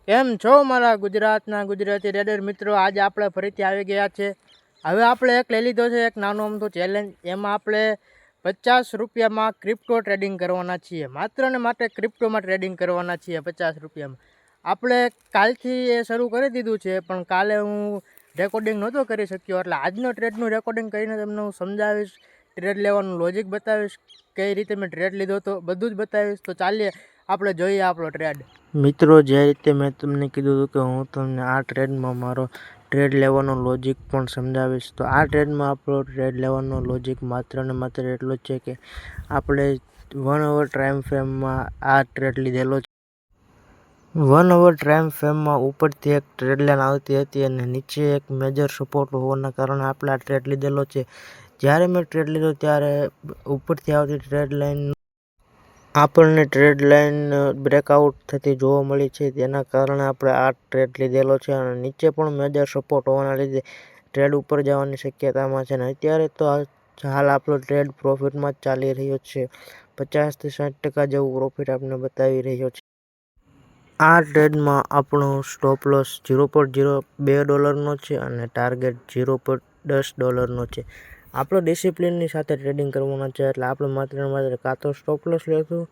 કેમ છો મારા ગુજરાતના ગુજરાતી રેડર મિત્રો? આજે આપણે ફરીથી આવી ગયા છે. હવે આપણે એક લઈ લીધો છે, એક નાનો અમથો ચેલેન્જ. એમાં આપણે 50 રૂપિયામાં ક્રિપ્ટો ટ્રેડિંગ કરવાના છીએ. માત્ર ને માત્ર ક્રિપ્ટોમાં ટ્રેડિંગ કરવાના છીએ 50 રૂપિયામાં. આપણે કાલથી એ શરૂ કરી દીધું છે, પણ કાલે હું રેકોર્ડિંગ નહોતો કરી શક્યો, એટલે આજનો ટ્રેડનું રેકોર્ડિંગ કરીને તમને હું સમજાવીશ, ટ્રેડ લેવાનું લોજિક બતાવીશ, કઈ રીતે મેં ટ્રેડ લીધો હતો બધું જ બતાવીશ. તો ચાલીએ આપણે જોઈએ આપણો ટ્રેડ. મિત્રો, જે રીતે મેં તમને કીધું હતું કે હું તમને આ ટ્રેડમાં મારો ટ્રેડ લેવાનો લોજિક પણ સમજાવીશ. તો આ ટ્રેડમાં આપણો ટ્રેડ લેવાનો લોજિક માત્ર ને માત્ર એટલો જ છે કે આપણે 1 અવર ટાઈમ ફ્રેમમાં આ ટ્રેડ લીધેલો છે. 1 અવર ટાઈમ ફ્રેમમાં ઉપરથી એક ટ્રેડ લાઈન આવતી હતી અને નીચે એક મેજર સપોર્ટ હોવાના કારણે આપણે આ ટ્રેડ લીધેલો છે. જ્યારે મેં ટ્રેડ લીધો ત્યારે ઉપરથી આવતી ટ્રેડ લાઈન આપણને ટ્રેડ લાઈન બ્રેકઆઉટ થતી જોવા મળી છે. તેના કારણે આપણે આ ટ્રેડ લીધેલો છે અને નીચે પણ મેજર સપોર્ટ હોવાના લીધે ટ્રેડ ઉપર જવાની શક્યતામાં છે. અને અત્યારે તો હાલ આપણો ટ્રેડ પ્રોફિટમાં જ ચાલી રહ્યો છે. 50 થી 60% જેવું પ્રોફિટ આપણે બતાવી રહ્યો છે. આ ટ્રેડમાં આપણો સ્ટોપ લોસ $0.02 છે અને ટાર્ગેટ $0.10 છે. આપણે ડિસિપ્લિનની સાથે ટ્રેડિંગ કરવાના છે, એટલે આપણે માત્ર ને માત્ર કાં તો સ્ટોપ લોસ લેશું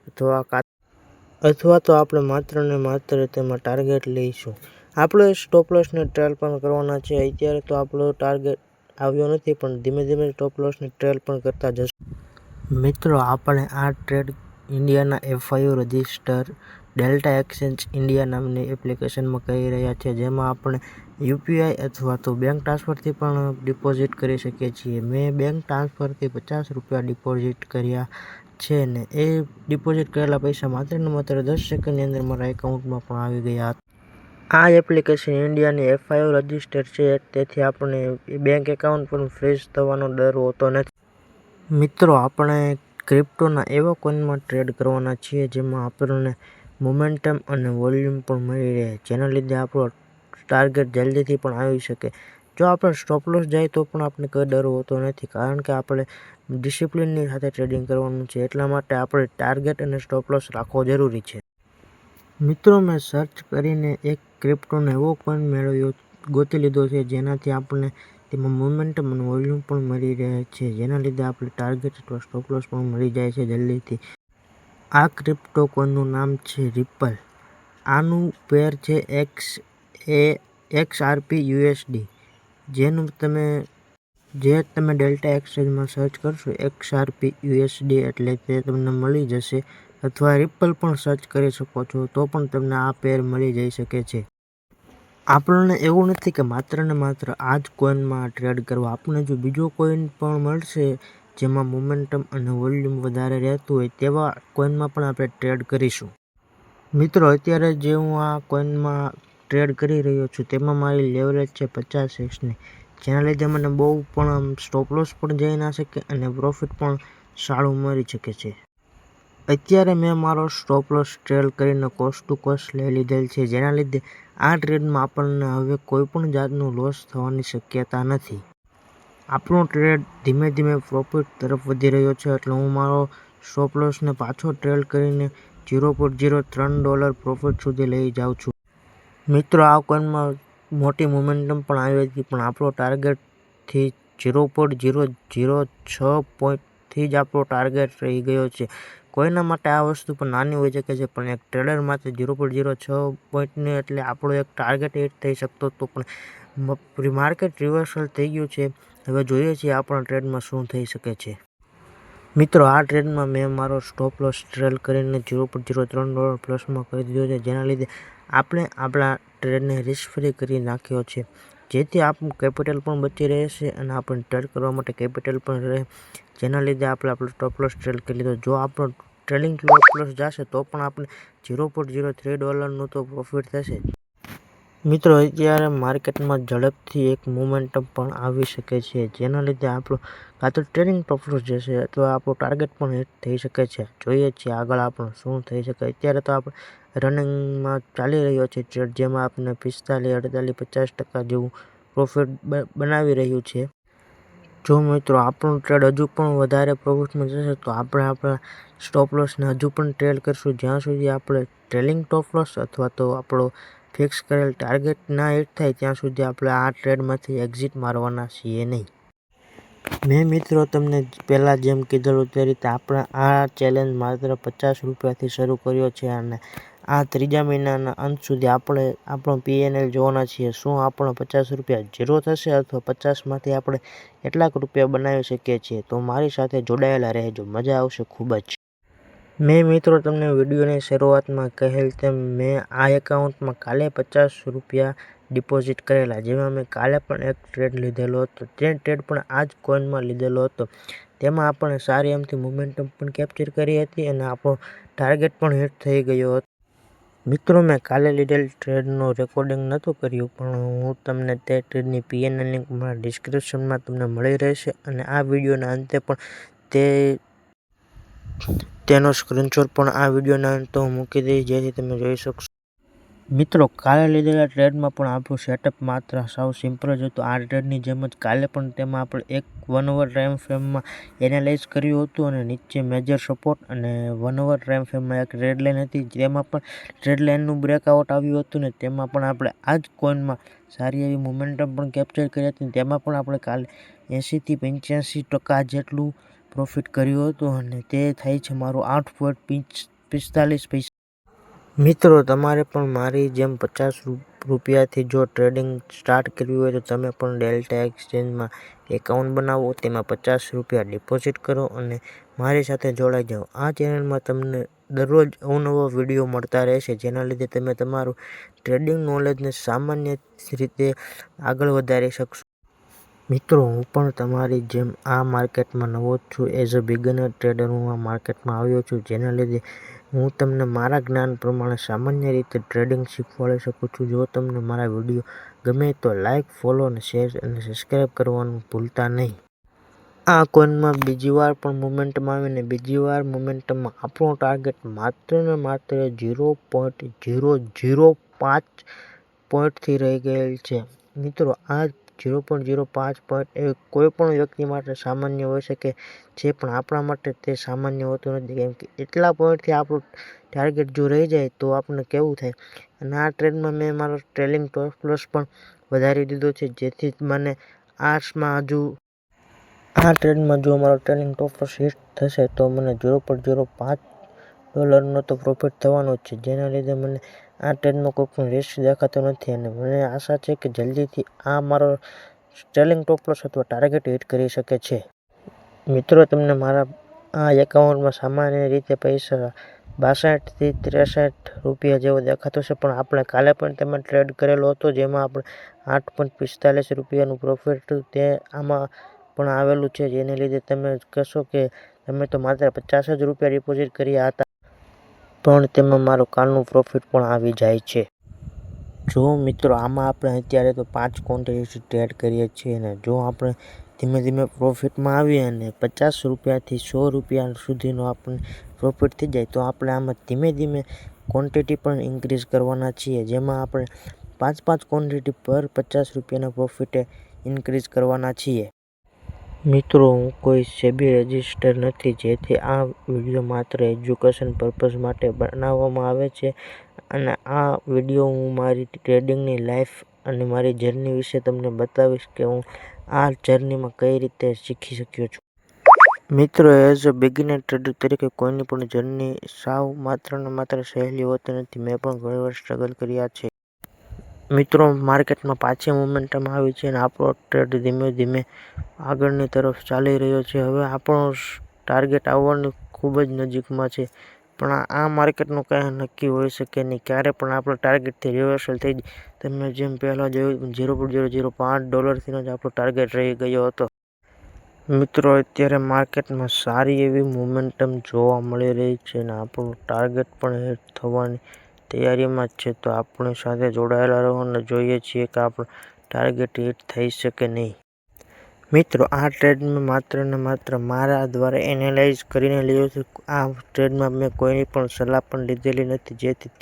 અથવા તો આપણે માત્ર ને માત્ર તેમાં ટાર્ગેટ લઈશું. આપણે સ્ટોપ લોસને ટ્રેલ પણ કરવાના છે. અત્યારે તો આપણો ટાર્ગેટ આવ્યો નથી, પણ ધીમે ધીમે સ્ટોપ લોસને ટ્રેલ પણ કરતા જશું. મિત્રો, આપણે આ ટ્રેડ ઇન્ડિયાના FIU register delta exchange India નામની એપ્લિકેશનમાં કરી રહ્યા છીએ, જેમાં આપણે UPI અથવા તો બેંક ટ્રાન્સફરથી પણ ડિપોઝિટ કરી શકીએ છીએ. મેં બેંક ટ્રાન્સફરથી 50 રૂપિયા ડિપોઝિટ કર્યા છે ને એ ડિપોઝિટ કરેલા પૈસા માત્ર ને માત્ર 10 સેકન્ડની અંદર મારા એકાઉન્ટમાં પણ આવી ગયા હતા. આ એપ્લિકેશન ઇન્ડિયાની FIU રજિસ્ટર છે, તેથી આપણે બેંક એકાઉન્ટ પણ ફ્રીઝ થવાનો ડર હોતો નથી. મિત્રો, આપણે ક્રિપ્ટોના એવા કોઈનમાં ટ્રેડ કરવાના છીએ જેમાં આપણને મોમેન્ટમ અને વોલ્યુમ પણ મળી રહે, જેના લીધે આપણો ટાર્ગેટ જલ્દીથી પણ આવી શકે. જો આપણે સ્ટોપ લોસ જાય તો પણ આપણે કોઈ ડર હોતો નથી, કારણ કે આપણે ડિસિપ્લિનની સાથે ટ્રેડિંગ કરવાનું છે. એટલા માટે આપણે ટાર્ગેટ અને સ્ટોપ લોસ રાખવો જરૂરી છે. મિત્રો, મેં સર્ચ કરીને એક ક્રિપ્ટોનો એવો કોઈન ગોતી લીધો છે જેનાથી આપણને તેમાં મોમેન્ટમ અને વોલ્યુમ પણ મળી રહે છે, જેના લીધે આપણે ટાર્ગેટ અથવા સ્ટોપ લોસ પણ મળી જાય છે જલ્દીથી. આ ક્રિપ્ટો કોઈનનું નામ છે રિપલ. આનું પેર છે XRP USD, જે તમે ડેલ્ટા એક્સચેન્જમાં સર્ચ કરશો XRP USD એટલે તે તમને મળી જશે, અથવા રિપલ પણ સર્ચ કરી શકો છો તો પણ તમને આ પેર મળી જઈ શકે છે. આપણને એવું નથી કે માત્ર ને માત્ર આ જ કોઈનમાં ટ્રેડ કરવા. આપણને જો બીજો કોઈન પણ મળશે જેમાં મોમેન્ટમ અને વોલ્યુમ વધારે રહેતું હોય તેવા કોઈનમાં પણ આપણે ટ્રેડ કરીશું. મિત્રો, અત્યારે જે હું આ કોઈનમાં ટ્રેડ કરી રહ્યો છું તેમાં મારી લેવરેજ છે 50x ની, જેના લીધે મને બહુ પણ સ્ટોપ લોસ પણ જઈ ના શકે અને પ્રોફિટ પણ સારું મળી શકે છે. અત્યારે મેં મારો સ્ટોપ લોસ ટ્રેલ કરીને કોસ્ટ ટુ કોસ્ટ લઈ લીધેલ છે, જેના લીધે આ ટ્રેડમાં આપણને હવે કોઈ પણ જાતનું લોસ થવાની શક્યતા નથી. આપણો ટ્રેડ ધીમે ધીમે પ્રોફિટ તરફ વધી રહ્યો છે, એટલે હું મારો સ્ટોપ લોસને પાછો ટ્રેલ કરીને $0.03 પ્રોફિટ સુધી લઈ જાઉં છું. મિત્રો, આ કોઈનમાં મોટી મોમેન્ટમ પણ આવી હતી, પણ આપણો ટાર્ગેટથી 0.006 પોઈન્ટથી જ આપણો ટાર્ગેટ રહી ગયો છે. કોઈના માટે આ વસ્તુ પણ નાની હોઈ શકે છે, પણ એક ટ્રેડર માટે 0.06 પોઈન્ટની એટલે આપણો એક ટાર્ગેટ હિટ થઈ શકતો હતો, પણ માર્કેટ રિવર્સલ થઈ ગયું છે. હવે જોઈએ છીએ આપણા ટ્રેડમાં શું થઈ શકે છે. મિત્રો, આ ટ્રેડમાં મેં મારો સ્ટોપ લોસ ટ્રેલ કરીને $0.03 પ્લસમાં કરી દીધો છે, જેના લીધે આપણે આપણા ટ્રેડને રિસ્ક ફ્રી કરી નાખ્યો છે, જેથી આપણું કેપિટલ પણ બચી રહેશે અને આપણને ટ્રેડ કરવા માટે કેપિટલ પણ રહે, જેના લીધે આપણે આપણો સ્ટોપ લોસ ટ્રેલ કરી લીધો. જો આપણો ટ્રેલિંગ સ્ટોપ લોસ જશે તો પણ આપણે $0.03નું તો પ્રોફિટ થશે. મિત્રો, અત્યારે માર્કેટમાં ઝડપથી એક મોમેન્ટમ પણ આવી શકે છે, જેના લીધે આપણો કાં તો ટ્રેડિંગ પ્રોફિટ જશે અથવા આપણો ટાર્ગેટ પણ હિટ થઈ શકે છે. જોઈએ છીએ આગળ આપણું શું થઈ શકે. અત્યારે તો આપણે રનિંગમાં ચાલી રહ્યો છે ટ્રેડ, જેમાં આપણે 45, 48, 50% જેવું પ્રોફિટ બનાવી રહ્યું છે. જો મિત્રો આપણું ટ્રેડ હજુ પણ વધારે પ્રોફિટમાં જશે તો આપણે આપણા સ્ટોપ લોસને હજુ પણ ટ્રેડ કરશું જ્યાં સુધી આપણે ટ્રેલિંગ ટોપ લોસ અથવા તો આપણો ફિક્સ કરેલ ટાર્ગેટ ના હિટ થાય ત્યાં સુધી આપણે આ ટ્રેડમાંથી એક્ઝિટ મારવાના છીએ નહીં. મેં મિત્રો તમને પહેલાં જેમ કીધેલું તે રીતે આપણે આ ચેલેન્જ માત્ર 50 રૂપિયાથી શરૂ કર્યો છે અને આ ત્રીજા મહિનાના અંત સુધી આપણે આપણો PNL જોવાના છીએ. શું આપણો 50 રૂપિયા ઝીરો થશે અથવા 50માંથી આપણે કેટલાક રૂપિયા બનાવી શકીએ છીએ? તો મારી સાથે જોડાયેલા રહેજો, મજા આવશે ખૂબ જ. મેં મિત્રો તમને વિડીયોની શરૂઆતમાં કહેલ તેમ મેં આ એકાઉન્ટમાં કાલે 50 રૂપિયા ડિપોઝિટ કરેલા, જેમાં મેં કાલે પણ એક ટ્રેડ લીધેલો હતો. તે ટ્રેડ પણ આ જ કોઈનમાં લીધેલો હતો. તેમાં આપણે સારી એમથી મોમેન્ટમ પણ કેપ્ચર કરી હતી અને આપણો ટાર્ગેટ પણ હિટ થઈ ગયો હતો. મિત્રો મેં કાલે લીધેલ ટ્રેડનું રેકોર્ડિંગ નહોતું કર્યું, પણ હું તમને તે ટ્રેડની PNL લિંક મારા ડિસ્ક્રિપ્શનમાં તમને મળી રહેશે અને આ વિડીયોના અંતે પણ તેનો સ્ક્રીનશોટ પણ આ વિડીયોના અંતે હું મૂકી દઈશ, જેથી તમે જોઈ શકશો. મિત્રો કાલે લીધેલા ટ્રેડમાં પણ આપણું સેટઅપ માત્ર સાવ સિમ્પલ જ હતું. આ ટ્રેડની જેમ જ કાલે પણ તેમાં આપણે એક 1 અવર ટાઈમ ફ્રેમમાં એનાલાઇઝ કર્યું હતું અને નીચે મેજર સપોર્ટ અને 1 અવર ટાઈમ ફ્રેમમાં એક ટ્રેડ લાઇન હતી, જેમાં પણ ટ્રેડ લાઇનનું બ્રેકઆઉટ આવ્યું હતું ને તેમાં પણ આપણે આ જ કોઈનમાં સારી એવી મોમેન્ટમ પણ કેપ્ચર કરી હતી. તેમાં પણ આપણે કાલે 80 થી 85% જેટલું પ્રોફિટ કર્યું હતું અને તે થાય છે મારું 8.45 પૈસા. મિત્રો તમારે પણ મારી જેમ 50 રૂપિયાથી જો ટ્રેડિંગ સ્ટાર્ટ કરવી હોય તો તમે પણ ડેલ્ટા એક્સચેન્જમાં એકાઉન્ટ બનાવો, તેમાં 50 રૂપિયા ડિપોઝિટ કરો અને મારી સાથે જોડાઈ જાઓ. આ ચેનલમાં તમને દરરોજ અવનવો વિડીયો મળતા રહેશે, જેના લીધે તમે તમારું ટ્રેડિંગ નોલેજને સામાન્ય રીતે આગળ વધારી શકશો. મિત્રો હું પણ તમારી જેમ આ માર્કેટમાં નવો જ છું. એઝ અ બિગનર ટ્રેડર હું આ માર્કેટમાં આવ્યો છું, જેના લીધે હું તમને મારા જ્ઞાન પ્રમાણે સામાન્ય રીતે ટ્રેડિંગ શીખવાડી શકું છું. જો તમને મારા વિડીયો ગમે તો લાઇક, ફોલો અને શેર અને સબસ્ક્રાઈબ કરવાનું ભૂલતા નહીં. આ કોઈનમાં બીજી વાર પણ મોમેન્ટમ આવીને બીજી વાર મોમેન્ટમમાં આપણો ટાર્ગેટ માત્ર ને માત્ર 0.005 પોઈન્ટથી રહી ગયેલ છે. મિત્રો આ 0.05 પોઈન્ટ એ કોઈ પણ વ્યક્તિ માટે સામાન્ય હોઈ શકે છે, પણ આપણા માટે તે સામાન્ય હોતું નથી, કેમ કે એટલા પોઈન્ટથી આપણું ટાર્ગેટ જો રહી જાય તો આપણને કેવું થાય. અને આ ટ્રેડમાં મેં મારો ટ્રેલિંગ ટોપ લોસ પણ વધારી દીધો છે, જેથી મને આ ટ્રેડમાં જો મારો ટ્રેલિંગ ટોપ લોસ હિટ થશે તો મને $0.05 તો પ્રોફિટ થવાનો જ છે, જેના લીધે મને આ ટ્રેડમાં કોઈ પણ રિસ્ક દેખાતો નથી અને મને આશા છે કે જલ્દીથી આ મારો ટ્રેલિંગ ટોપ લોસ અથવા ટાર્ગેટ હિટ કરી શકે છે. મિત્રો તમને મારા આ એકાઉન્ટમાં સામાન્ય રીતે પૈસા 62 થી 63 રૂપિયા જેવો દેખાતો છે, પણ આપણે કાલે પણ તેમાં ટ્રેડ કરેલો હતો, જેમાં આપણે 8.45 રૂપિયાનું પ્રોફિટ તે આમાં પણ આવેલું છે, જેને લીધે તમે કહેશો કે તમે તો માત્ર 50 જ રૂપિયા ડિપોઝિટ કર્યા હતા, પણ તેમાં મારું કાલનું પ્રોફિટ પણ આવી જાય છે. જો મિત્રો આમાં આપણે અત્યારે તો 5 ક્વોન્ટિટી ટ્રેડ કરીએ છીએ અને જો આપણે ધીમે ધીમે પ્રોફિટમાં આવીએ અને 50 રૂપિયાથી 100 રૂપિયા સુધીનો આપણને પ્રોફિટ થઈ જાય તો આપણે આમાં ધીમે ધીમે ક્વોન્ટિટી પણ ઇન્ક્રીઝ કરવાના છીએ, જેમાં આપણે 5 ક્વોન્ટિટી પર 50 રૂપિયાના પ્રોફિટે ઇન્ક્રીઝ કરવાના છીએ. મિત્રો હું કોઈ સેબી રજિસ્ટર નથી, જેથી આ વિડીયો માત્ર એજ્યુકેશન પર્પઝ માટે બનાવવામાં આવે છે અને આ વિડીયો હું મારી ટ્રેડિંગની લાઈફ અને મારી જર્ની વિશે તમને બતાવીશ કે હું આ જર્નીમાં કઈ રીતે શીખી શક્યો છું. મિત્રો એઝ અ બિગિનર ટ્રેડર તરીકે કોઈની પણ જર્ની સાવ માત્ર ને માત્ર સહેલી હોતી નથી. મેં પણ ઘણી વાર સ્ટ્રગલ કર્યા છે. મિત્રો માર્કેટમાં પાછી મોમેન્ટમ આવી છે અને આપણો ટ્રેડ ધીમે ધીમે આગળની તરફ ચાલી રહ્યો છે. હવે આપણો ટાર્ગેટ આવવાની ખૂબ જ નજીકમાં છે, પણ આ માર્કેટનું કાંઈ નક્કી હોઈ શકે નહીં, ક્યારે પણ આપણો ટાર્ગેટથી રિવર્સલ થઈ જાય. તમે જેમ પહેલાં જોયું $0.005થી જ આપણો ટાર્ગેટ રહી ગયો હતો. મિત્રો અત્યારે માર્કેટમાં સારી એવી મોમેન્ટમ જોવા મળી રહી છે અને આપણું ટાર્ગેટ પણ હિટ થવાની તૈયારીમાં જ છે, તો આપણી સાથે જોડાયેલા રહો અને જોઈએ છીએ કે આપણો ટાર્ગેટ હિટ થઈ શકે નહીં. મિત્રો આ ટ્રેડ મેં માત્ર ને માત્ર મારા દ્વારા એનાલાઇઝ કરીને લીધો છે. આ ટ્રેડમાં મેં કોઈની પણ સલાહ પણ લીધેલી નથી, જેથી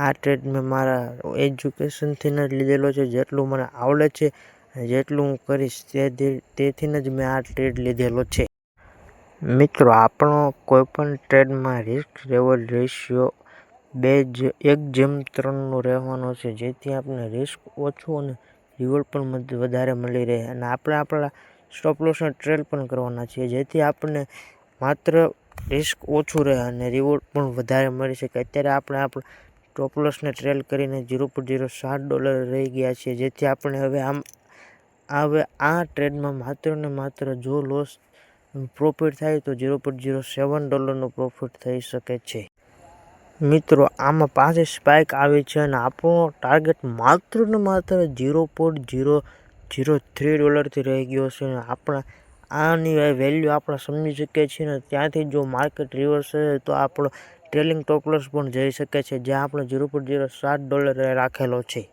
આ ટ્રેડ મેં મારા એજ્યુકેશનથી જ લીધેલો છે. જેટલું મને આવડે છે અને જેટલું હું કરીશ તેથી જ મેં આ ટ્રેડ લીધેલો છે. મિત્રો, આપણો કોઈપણ ટ્રેડમાં રિસ્ક રેવોર્ડ રેશિયો 1:3નો રહેવાનો છે, જેથી આપણને રિસ્ક ઓછું અને રિવોર્ડ પણ વધારે મળી રહે. અને આપણે આપણા સ્ટોપ લોસને ટ્રેલ પણ કરવાના છીએ, જેથી આપણને માત્ર રિસ્ક ઓછું રહે અને રિવોર્ડ પણ વધારે મળી શકે. અત્યારે આપણે આપણા સ્ટોપ લોસને ટ્રેલ કરીને $0.07 રહી ગયા છીએ, જેથી આપણે હવે આ ટ્રેડમાં માત્ર ને માત્ર જો પ્રોફિટ થાય તો $0.07નો પ્રોફિટ થઈ શકે છે. મિત્રો, આમાં પાછી સ્પાઇક આવી છે અને આપણો ટાર્ગેટ માત્ર ને માત્ર $0.003થી રહી ગયો છે. આપણા આની વેલ્યુ આપણે સમજી શકીએ છીએ ને ત્યાંથી જો માર્કેટ રિવર્સ થશે તો આપણો ટ્રેલિંગ ટોપ લોસ પણ જઈ શકે છે, જ્યાં આપણે $0.07 રાખેલો છે.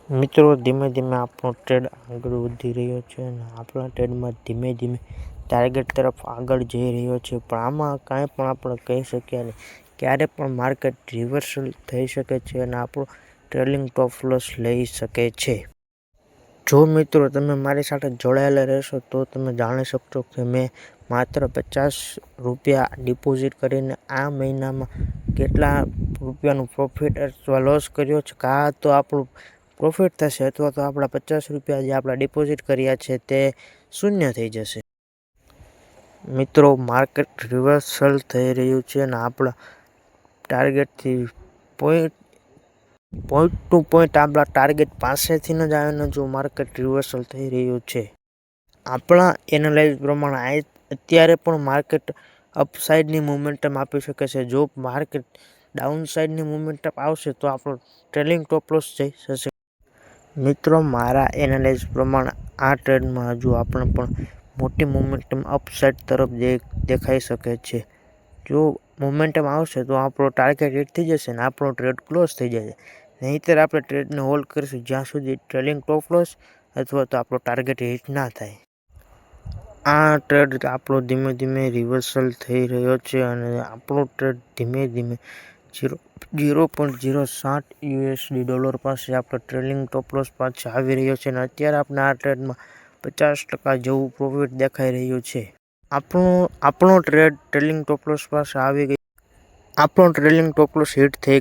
મિત્રો, ધીમે ધીમે આપણો ટ્રેડ આગળ વધી રહ્યો છે અને આપણા ટ્રેડમાં ધીમે ધીમે ટાર્ગેટ તરફ આગળ જઈ રહ્યો છે. પણ આમાં કાંઈ પણ આપણે કહી શકીએ નહીં. ક્યારે પણ માર્કેટ રિવર્સલ થઈ શકે છે અને આપણો ટ્રેલિંગ ટોપ લોસ લઈ શકે છે. જો મિત્રો તમે મારી સાથે જોડાયેલા રહેશો તો તમે જાણી શકશો કે મેં માત્ર $50 ડિપોઝિટ કરીને આ મહિનામાં કેટલા રૂપિયાનું પ્રોફિટ અથવા લોસ કર્યો છે. કાં તો આપણું પ્રોફિટ થશે અથવા તો આપણા $50 જે આપણા ડિપોઝિટ કર્યા છે તે શૂન્ય થઈ જશે. મિત્રો, માર્કેટ રિવર્સલ થઈ રહ્યું છે અને આપણા ટાર્ગેટથી પોઈન્ટ ટુ પોઈન્ટ આપણા ટાર્ગેટ પાસેથી જ આવીને જો માર્કેટ રિવર્સલ થઈ રહ્યું છે. આપણા એનાલાઇઝ પ્રમાણે અત્યારે પણ માર્કેટ અપસાઇડની મોમેન્ટમ આપી શકે છે. જો માર્કેટ ડાઉનસાઇડની મોમેન્ટમ આવશે તો આપણો ટ્રેલિંગ ટોપ લોસ જઈ જશે. મિત્રો, મારા એનાલાઇઝ પ્રમાણે આ ટ્રેડમાં હજુ આપણે પણ મોટી મોમેન્ટમ અપસાઇડ તરફ દેખાઈ શકે છે. જો મોમેન્ટમ આવશે તો આપણો ટાર્ગેટ હિટ થઈ જશે અને આપણો ટ્રેડ ક્લોઝ થઈ જશે. નહીંતર આપણે ટ્રેડને હોલ્ડ કરીશું જ્યાં સુધી ટ્રેલિંગ ટોપ લોસ અથવા તો આપણો ટાર્ગેટ હિટ ના થાય. આ ટ્રેડ આપણો ધીમે ધીમે રિવર્સલ થઈ રહ્યો છે અને આપણો ટ્રેડ ધીમે ધીમે $0.07 પાસે આપણો ટ્રેલિંગ ટોપ લોસ પાસે આવી રહ્યો છે અને અત્યારે આપણે આ ટ્રેડમાં 50% જેવું પ્રોફિટ દેખાઈ રહ્યું છે. આપણો ટ્રેડ ટ્રેલિંગ ટોપ લોસ પાસે આવી ગયો. આપણો ટ્રેલિંગ ટોપ લોસ હિટ થઈ